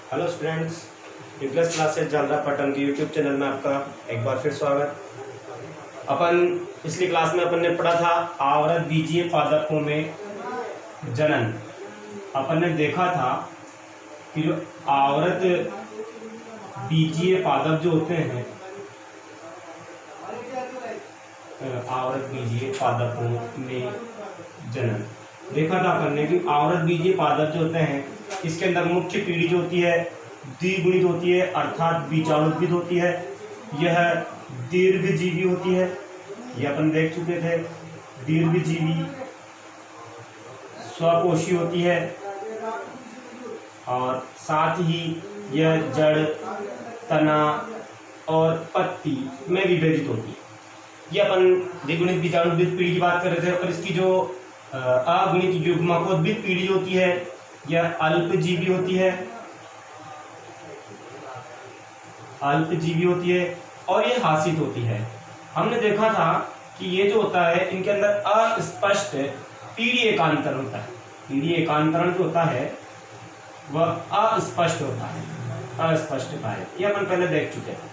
Hello students, plus classes जानरा Patan के YouTube channel में आपका एक बार फिर स्वागत। अपन पिछली क्लास में अपन ने पढ़ा था आवर्त बीजीय पादपों में जनन। अपन ने देखा था कि जो आवर्त बीजीय पादप जो होते हैं, आवर्त बीजीय पादपों में जनन देखा था अपन ने कि आवर्त बीजीय पादप जो होते हैं इसके अंदर मुख्य पीढ़ी जो होती है द्विगुणित होती है, अर्थात बीजाणुद्भिद होती है। यह दीर्घजीवी होती है, यह अपन देख चुके थे। दीर्घजीवी स्वकोशी होती है और साथ ही यह जड़, तना और पत्ती में विभेदित होती है। यह अपन द्विगुणित बीजाणुद्भिद पीढ़ी की बात कर रहे थे। और इसकी जो अगुणित युग्मकोद्भिद पीढ़ी होती है यह अल्पजीवी होती है, अल्पजीवी होती है और ये हासित होती है। हमने देखा था कि ये जो होता है इनके अंदर अस्पष्ट पीढ़ी एकांतरण होता है। पीढ़ी एकांतरण जो होता है वह अस्पष्ट होता है, अस्पष्ट का है। ये अपन पहले देख चुके हैं।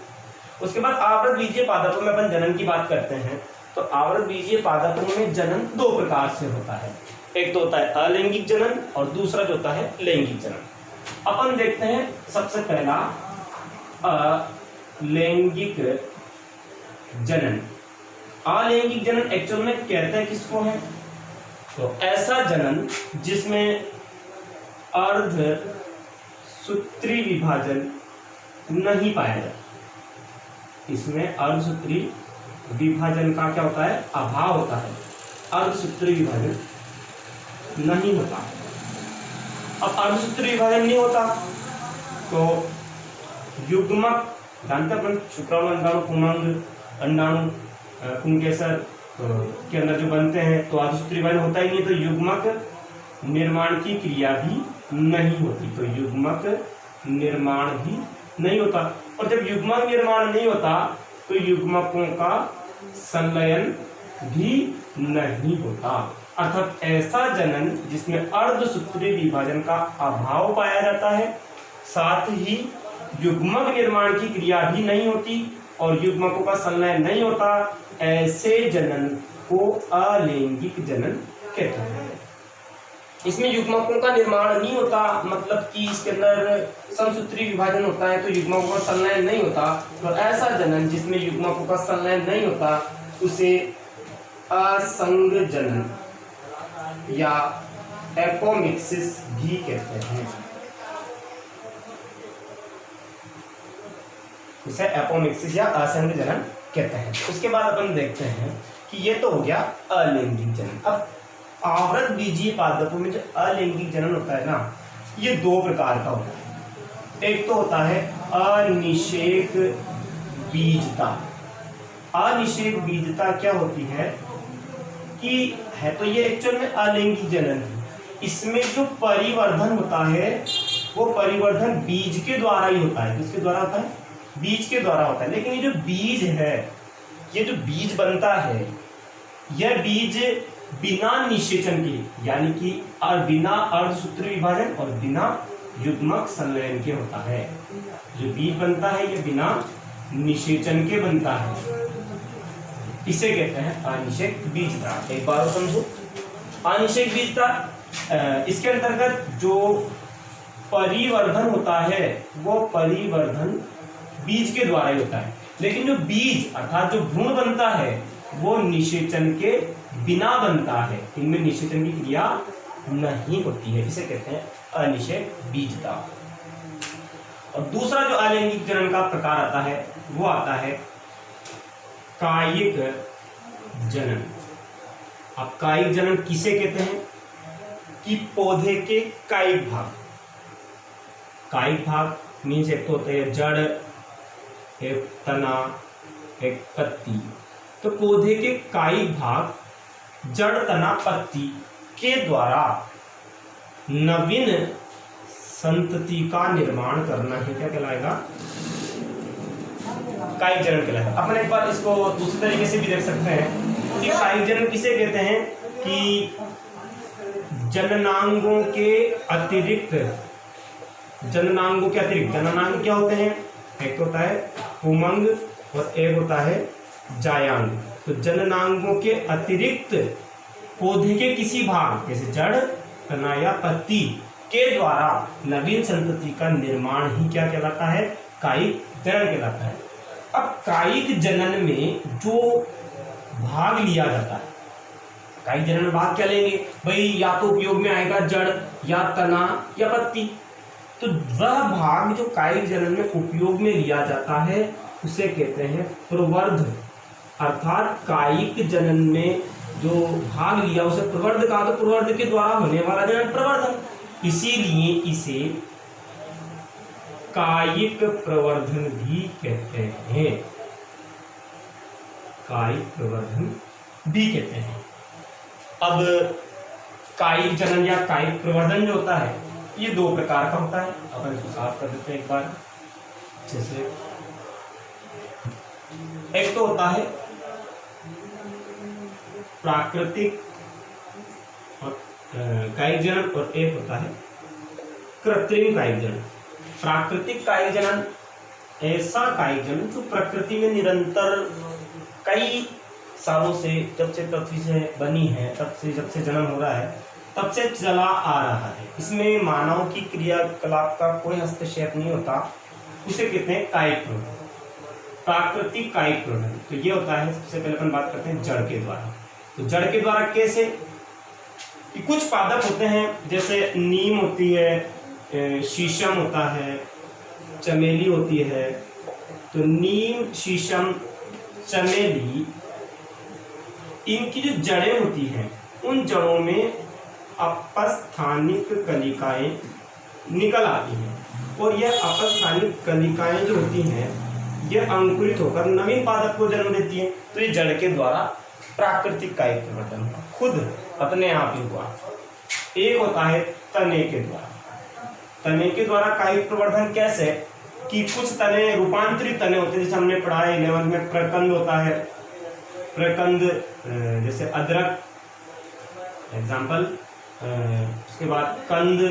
उसके बाद आवर्त बीजीय पादपों में अपन जनन की बात करते हैं तो आवर्त बीजीय पादपों में जनन दो प्रकार से होता है। एक तो होता है अलैंगिक जनन और दूसरा जो होता है लैंगिक जनन। अपन देखते हैं सबसे पहला अलैंगिक जनन। अलैंगिक जनन एक्चुअल में कहते हैं किसको है? तो ऐसा जनन जिसमें अर्ध सूत्री विभाजन नहीं पाया जाता। इसमें अर्धसूत्री विभाजन का क्या होता है? अभाव होता है। अर्धसूत्री विभाजन नहीं होता। अब अर्धसूत्री विभाजन नहीं होता तो युग्मक जानते अपन शुक्राणु, अंडाणु, पुंगंग, अंडाणु, पुंकेसर के अंदर जो बनते हैं तो अर्धसूत्री विभाजन होता ही नहीं, तो युग्मक निर्माण की क्रिया भी नहीं होती। तो युग्मक निर्माण भी नहीं होता। और जब युग्मक निर्माण नहीं होता तो युग्मकों का संलयन भी नहीं होता। अर्थात ऐसा जनन जिसमें अर्धसूत्री विभाजन का अभाव पाया जाता है, साथ ही युग्मक निर्माण की क्रिया भी नहीं होती और युग्मकों का संलयन नहीं होता, ऐसे जनन को अलैंगिक जनन कहते हैं। इसमें युग्मकों का निर्माण नहीं होता, मतलब कि इसके अंदर समसूत्री विभाजन होता है तो युग्मकों का संलयन नहीं होता। तो ऐसा जनन जिसमें युग्मकों का संलयन नहीं होता उसे असंग जनन या एपोमिक्सिस भी कहते हैं। इसे एपोमिक्सिस या असंग जनन कहते हैं। उसके बाद अपन देखते हैं कि ये तो हो गया अलैंगिक जनन। अब आवर्त बीजीय पादपों में जो अलैंगिक जनन होता है ना, ये दो प्रकार का होता है। एक तो होता है अनिषेक बीजता। अनिषेक बीजता क्या होती है कि है तो ये एक्चुअल में अलैंगिक जनन है। इसमें जो परिवर्धन होता है वो परिवर्धन बीज के द्वारा ही होता है। किसके द्वारा होता है? बीज के द्वारा होता है। लेकिन ये जो बीज है, ये जो बीज बनता है, यह बीज बिना निषेचन के, यानी कि बिना अर्धसूत्री विभाजन और बिना युग्मक संलयन के होता है। जो बीज बनता है ये बिना निषेचन के बनता है। इसे कहते हैं अनिषेक बीजता। एक बार समझो, अनिषेक बीजता इसके अंतर्गत जो परिवर्धन होता है वो परिवर्धन बीज के द्वारा ही होता है। लेकिन जो बीज अर्थात जो भ्रूण बनता है वो निषेचन के बिना बनता है। इनमें निषेचन की क्रिया नहीं होती है। इसे कहते हैं अनिषेक बीजता। और दूसरा जो अलैंगिक जनन का प्रकार आता है वो आता है कायिक जनन। अब कायिक जनन किसे कहते हैं? कि पौधे के कायिक भाग। कायिक भाग मीन्स एक तो होता है जड़, एक तना, एक पत्ती। तो पौधे के कायिक भाग, जड़, तना, पत्ती के द्वारा नवीन संतति का निर्माण करना ही क्या कहलाएगा? कायिक जनन कहलाएगा। अपन एक बार इसको दूसरे तरीके से भी देख सकते हैं कि कायिक जनन किसे कहते हैं? कि जननांगों के अतिरिक्त जननांगों के अतिरिक्त, जननांग क्या होते हैं, एक होता है पुमंग और एक होता है जायांग। तो जननांगों के अतिरिक्त पौधे के किसी भाग जैसे जड़, तना या पत्ती के द्वारा नवीन संतति का निर्माण ही क्या कहलाता है, कायिक जनन कहलाता है। अब कायिक जनन में जो भाग लिया जाता है, कायिक जनन में भाग क्या लेंगे भाई, या तो उपयोग में आएगा जड़ या तना या पत्ती। तो वह भाग जो कायिक जनन में उपयोग में लिया जाता है उसे कहते हैं प्रवर्ध। अर्थात कायिक जनन में जो भाग लिया उसे प्रवर्ध कहा, तो प्रवर्ध के द्वारा होने वाला जनन प्रवर्धन, इसीलिए इसे कायिक प्रवर्धन भी कहते हैं, कायिक प्रवर्धन भी कहते हैं। अब कायिक जनन या कायिक प्रवर्धन जो होता है ये दो प्रकार का होता है। अपन इसको साफ कर देते हैं एक बार। जैसे एक तो होता है प्राकृतिक कायिक जनन और एक होता है कृत्रिम कायिक जनन। प्राकृतिक कायिक जनन ऐसा कायिक जनन जो प्रकृति में निरंतर कई सालों से, जब से पृथ्वी से बनी है तब से, जब से जन्म हो रहा है तब से चला आ रहा है, इसमें मानव की क्रियाकलाप का कोई हस्तक्षेप नहीं होता, उसे कहते हैं कायिक प्रवर्धन, प्राकृतिक कायिक प्रवर्धन। तो ये होता है, सबसे पहले अपन बात करते हैं जड़ के द्वारा। तो जड़ के द्वारा कैसे, कि कुछ पादप होते हैं जैसे नीम होती है, शीशम होता है, चमेली होती है। तो नीम, शीशम, चमेली, इनकी जो जड़ें होती हैं उन जड़ों में अपस्थानिक कलिकाएं निकल आती हैं और यह अपस्थानिक कलिकाएं जो होती हैं यह अंकुरित होकर नवीन पादप को जन्म देती हैं। तो ये जड़ के द्वारा प्राकृतिक कायिक प्रवर्धन खुद अपने आप ही हुआ। एक होता है तने के द्वारा। तने के द्वारा कायिक प्रवर्धन कैसे, कि कुछ तने रूपांतरित तने होते हैं, जैसे हमने पढ़ा है 11वीं में प्रकंद होता है, प्रकंद जैसे अदरक एग्जाम्पल। उसके बाद कंद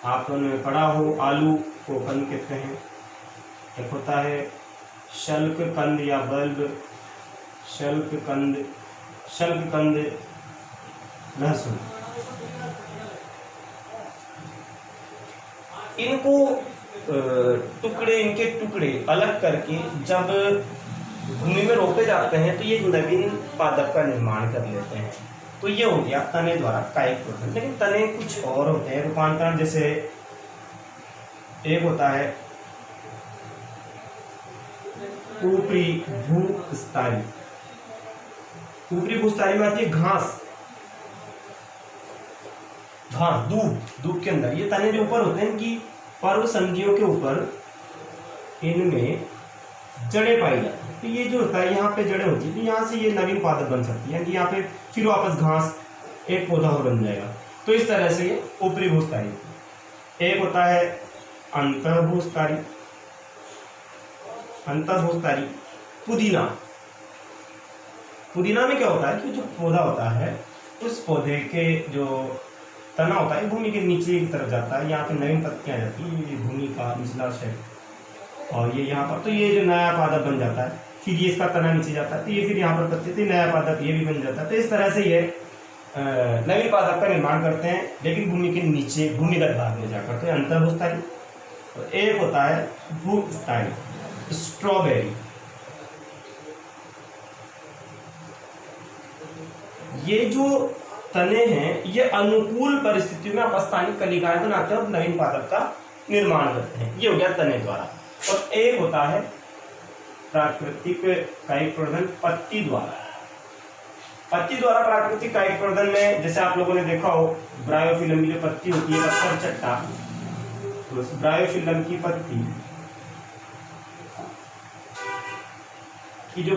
आपने पढ़ा हो, आलू को कंद कहते हैं। एक होता है शल्क कंद या बल्ब, शल्क कंद, शल्क कंद लहसुन। इनको टुकड़े, इनके टुकड़े अलग करके जब भूमि में रोपे जाते हैं तो ये नवीन पादप का निर्माण कर लेते हैं। तो ये हो गया तने द्वारा कायिक प्रवर्धन। लेकिन तने कुछ और होते हैं रूपांतरण, जैसे एक होता है ऊपरी भूस्तरी। ऊपरी भूस्तरी में आती है घास, घास, दूब के अंदर ये तने जो ऊपर होते हैं कि पर्व संधियों के ऊपर इनमें जड़ें पाई जाती है। तो ये जो होता है यहाँ पे जड़ें होती है, तो यहाँ से ये नवीन पादप बन सकती है, कि यहाँ पे फिर वापस घास एक पौधा और बन जाएगा। तो इस तरह से ये ऊपरी भूस्तरी। एक होता है अंतर्भूस्तरी। अंतर्भूस्तरी पुदीना। पुदीना में क्या होता है कि जो पौधा होता है उस पौधे के जो तना होता है भूमि के नीचे की तरफ जाता है, यहाँ पे नवीन पत्तियां जाती है, ये भूमि का निचला क्षेत्र, और ये यहाँ पर, तो ये जो नया पादप बन जाता है, फिर ये इसका तना नीचे जाता है, तो ये फिर यहाँ पर पत्ते, तो नया पादप ये भी बन जाता है। तो इस तरह से ये नवीन पादप का निर्माण करते हैं, लेकिन भूमि के नीचे भूमिगत भाग में जाकर। तो अंतर्भूस्तरी। तो एक होता है भूस्तरी, स्ट्रॉबेरी। ये जो तने हैं ये अनुकूल परिस्थितियों में अपस्थानिक कलिकाएं बनाते हैं और नवीन पादप का निर्माण करते हैं। ये हो गया तने द्वारा। और एक होता है प्राकृतिक कायिक प्रवर्धन पत्ती द्वारा। पत्ती द्वारा प्राकृतिक कायिक प्रवर्धन में जैसे आप लोगों ने देखा हो, ब्रायोफिलम की जो पत्ती होती है पत्थर चट्टा, तो उस ब्रायोफिलम की पत्ती की जो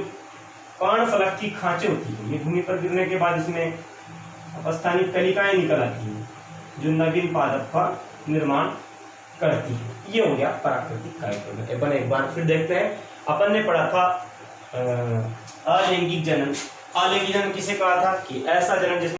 पर्णफलक की खांचे होती है, ये भूमि पर गिरने के बाद इसमें अपस्थानिक कलिकाएं निकल आती हैं जो नवीन पादप का निर्माण करती है। ये हो गया प्राकृतिक कायिक प्रवर्धन। अपन एक बार फिर देखते हैं। अपन ने पढ़ा था अलैंगिक जनन। अलैंगिक जनन किसे कहा था, कि ऐसा जनन जिसमें